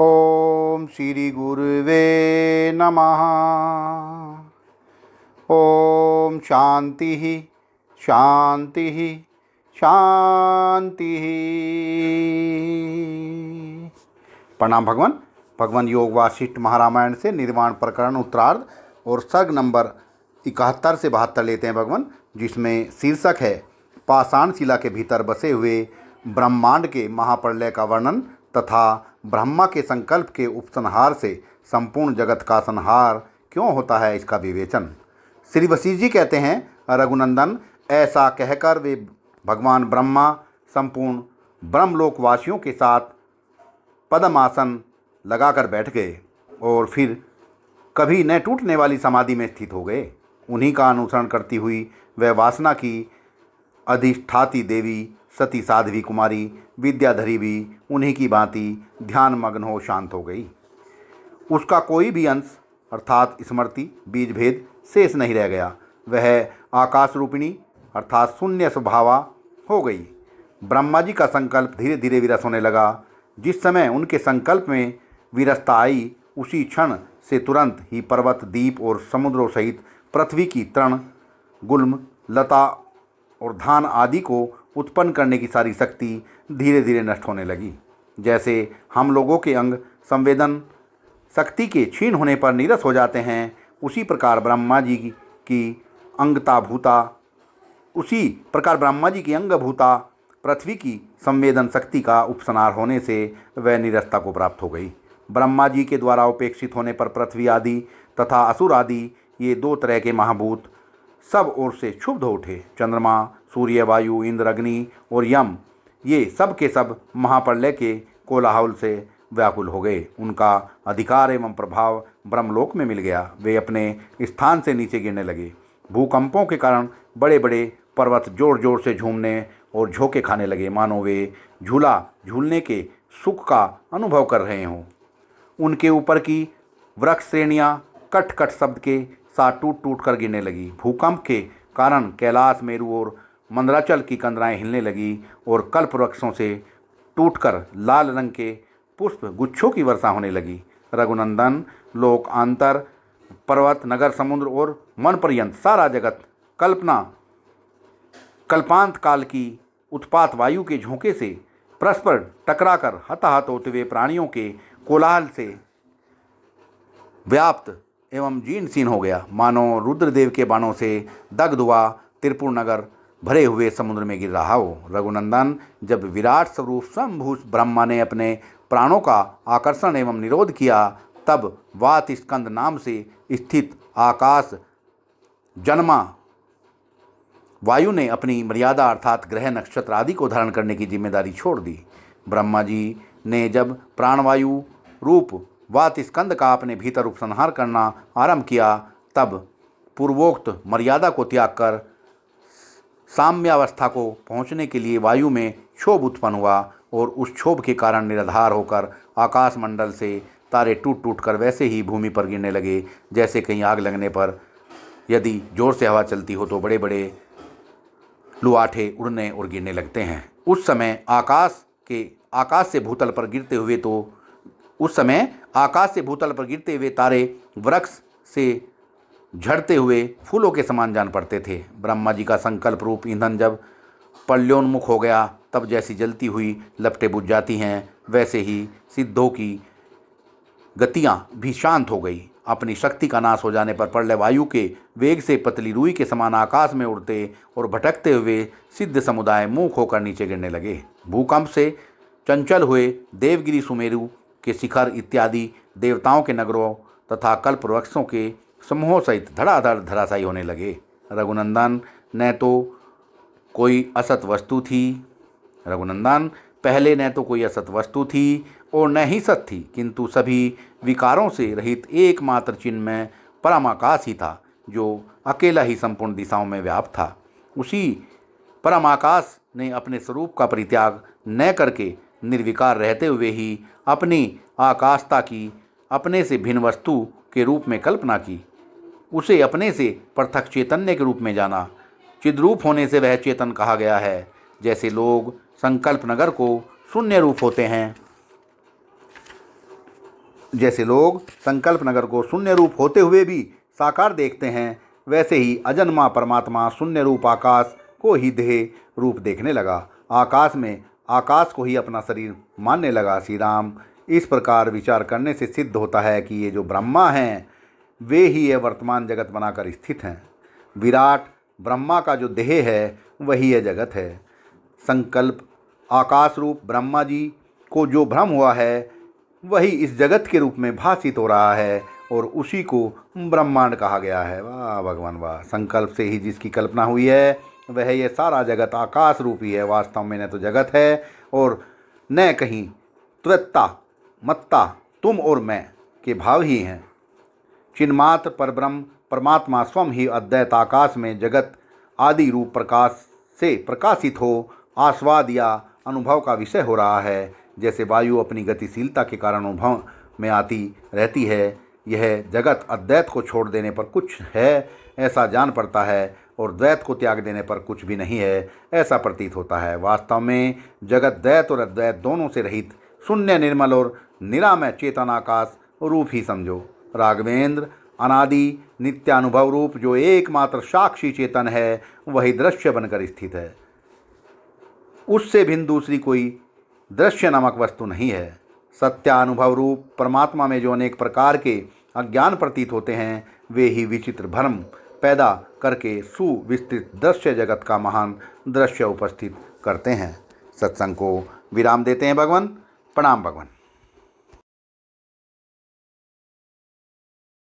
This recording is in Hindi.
ओम श्री गुरुवे नमः। ओम शांति शांति शांति। प्रणाम भगवान। भगवान योग वासिष्ठ महारामायण से निर्वाण प्रकरण उत्तरार्ध और सर्ग नंबर 71 से 72 लेते हैं भगवान, जिसमें शीर्षक है पाषाण शिला के भीतर बसे हुए ब्रह्मांड के महाप्रलय का वर्णन तथा ब्रह्मा के संकल्प के उपसंहार से संपूर्ण जगत का संहार क्यों होता है, इसका विवेचन। श्री वशिष्ठ जी कहते हैं, रघुनंदन, ऐसा कहकर वे भगवान ब्रह्मा संपूर्ण ब्रह्मलोकवासियों के साथ पद्मासन लगाकर बैठ गए और फिर कभी न टूटने वाली समाधि में स्थित हो गए। उन्हीं का अनुसरण करती हुई वह वासना की अधिष्ठाती देवी सती साध्वी कुमारी विद्याधरी भी उन्हीं की भांति ध्यान मग्न हो शांत हो गई। उसका कोई भी अंश अर्थात स्मृति बीज भेद शेष नहीं रह गया। वह आकाश रूपिणी अर्थात शून्य स्वभावा हो गई। ब्रह्मा जी का संकल्प धीरे धीरे विरस होने लगा। जिस समय उनके संकल्प में विरसता आई, उसी क्षण से तुरंत ही पर्वत, द्वीप और समुद्रों सहित पृथ्वी की तृण, गुल्म, लता और धान आदि को उत्पन्न करने की सारी शक्ति धीरे धीरे नष्ट होने लगी। जैसे हम लोगों के अंग संवेदन शक्ति के क्षीण होने पर नीरस हो जाते हैं, उसी प्रकार ब्रह्मा जी की अंगभूता पृथ्वी की संवेदन शक्ति का उपसंहार होने से वह नीरसता को प्राप्त हो गई। ब्रह्मा जी के द्वारा उपेक्षित होने पर पृथ्वी आदि तथा असुर आदि ये दो तरह के महाभूत सब ओर से क्षुब्ध हो उठे। चंद्रमा, सूर्य, वायु, इंद्र, अग्नि और यम ये सब के सब महाप्रलय के कोलाहल से व्याकुल हो गए। उनका अधिकार एवं प्रभाव ब्रह्मलोक में मिल गया। वे अपने स्थान से नीचे गिरने लगे। भूकंपों के कारण बड़े बड़े पर्वत जोर जोर से झूमने और झोंके खाने लगे, मानो वे झूला झूलने के सुख का अनुभव कर रहे हों। उनके ऊपर की वृक्ष श्रेणियाँ कट कट शब्द के साथ टूट टूट कर गिरने लगी। भूकंप के कारण कैलाश, मेरु और मंदराचल की कंदराएं हिलने लगी और कल्प वृक्षों से टूटकर लाल रंग के पुष्प गुच्छों की वर्षा होने लगी। रघुनंदन, लोक आंतर, पर्वत, नगर, समुद्र और मन पर्यंत सारा जगत कल्पांत काल की उत्पात वायु के झोंके से परस्पर टकराकर हताहत होते हुए प्राणियों के कोलाहल से व्याप्त एवं जीर्ण शीर्ण हो गया, मानो रुद्रदेव के बाणों से दग्ध हुआ त्रिपुर नगर भरे हुए समुद्र में गिर रहा हो। रघुनंदन, जब विराट स्वरूप स्वयंभू ब्रह्मा ने अपने प्राणों का आकर्षण एवं निरोध किया, तब वात स्कंद नाम से स्थित आकाश जन्मा वायु ने अपनी मर्यादा अर्थात ग्रह, नक्षत्र आदि को धारण करने की जिम्मेदारी छोड़ दी। ब्रह्मा जी ने जब प्राणवायु रूप वात स्कंद का अपने भीतर उपसंहार करना आरंभ किया, तब पूर्वोक्त मर्यादा को त्याग कर साम्यावस्था को पहुँचने के लिए वायु में क्षोभ उत्पन्न हुआ और उस क्षोभ के कारण निराधार होकर आकाशमंडल से तारे टूट टूट कर वैसे ही भूमि पर गिरने लगे, जैसे कहीं आग लगने पर यदि जोर से हवा चलती हो तो बड़े बड़े लुआठे उड़ने और गिरने लगते हैं। उस समय आकाश से भूतल पर गिरते हुए तारे वृक्ष से झड़ते हुए फूलों के समान जान पड़ते थे। ब्रह्मा जी का संकल्प रूप ईंधन जब प्रलयोन्मुख हो गया, तब जैसी जलती हुई लपटें बुझ जाती हैं, वैसे ही सिद्धों की गतियाँ भी शांत हो गई। अपनी शक्ति का नाश हो जाने पर प्रलय वायु के वेग से पतली रुई के समान आकाश में उड़ते और भटकते हुए सिद्ध समुदाय मूक होकर नीचे गिरने लगे। भूकंप से चंचल हुए देवगिरी, सुमेरु के शिखर इत्यादि देवताओं के नगरों तथा कल्प वृक्षों के समूहों सहित धड़ाधड़ धराशायी होने लगे। रघुनंदन, न तो कोई असत वस्तु थी और न ही सत थी, किंतु सभी विकारों से रहित एकमात्र चिन्मय परमाकाश ही था, जो अकेला ही संपूर्ण दिशाओं में व्याप्त था। उसी परमाकाश ने अपने स्वरूप का परित्याग न करके निर्विकार रहते हुए ही अपनी आकाशता की अपने से भिन्न वस्तु के रूप में कल्पना की। उसे अपने से पृथक चैतन्य के रूप में जाना। चिद्रूप होने से वह चेतन कहा गया है। जैसे लोग संकल्प नगर को शून्य रूप होते हैं, जैसे लोग संकल्प नगर को शून्य रूप होते हुए भी साकार देखते हैं, वैसे ही अजन्मा परमात्मा शून्य रूप आकाश को ही देह रूप देखने लगा। आकाश में आकाश को ही अपना शरीर मानने लगा। श्री राम, इस प्रकार विचार करने से सिद्ध होता है कि ये जो ब्रह्मा हैं वे ही ये वर्तमान जगत बनाकर स्थित हैं। विराट ब्रह्मा का जो देह है वही यह जगत है। संकल्प आकाश रूप ब्रह्मा जी को जो भ्रम हुआ है वही इस जगत के रूप में भासित हो रहा है और उसी को ब्रह्मांड कहा गया है। वाह भगवान वाह। संकल्प से ही जिसकी कल्पना हुई है वह ये सारा जगत आकाश रूपी है। वास्तव में न तो जगत है और न कहीं त्वत्ता मत्ता तुम और मैं के भाव ही हैं। चिन्मात्र परब्रह्म परमात्मा स्वयं ही अद्वैत आकाश में जगत आदि रूप प्रकाश से प्रकाशित हो आस्वाद या अनुभव का विषय हो रहा है। जैसे वायु अपनी गतिशीलता के कारण अनुभव में आती रहती है, यह जगत अद्वैत को छोड़ देने पर कुछ है ऐसा जान पड़ता है और द्वैत को त्याग देने पर कुछ भी नहीं है ऐसा प्रतीत होता है। वास्तव में जगत द्वैत और अद्वैत दोनों से रहित शून्य निर्मल और निरामय चेतनाकाश रूप ही समझो। राघवेंद्र अनादि नित्यानुभव रूप जो एकमात्र साक्षी चेतन है वही दृश्य बनकर स्थित है। उससे भिन्न दूसरी कोई दृश्य नामक वस्तु नहीं है। सत्यानुभव रूप परमात्मा में जो अनेक प्रकार के अज्ञान प्रतीत होते हैं वे ही विचित्र भ्रम पैदा करके सुविस्तृत दृश्य जगत का महान दृश्य उपस्थित करते हैं। सत्संग को विराम देते हैं भगवान। प्रणाम भगवान।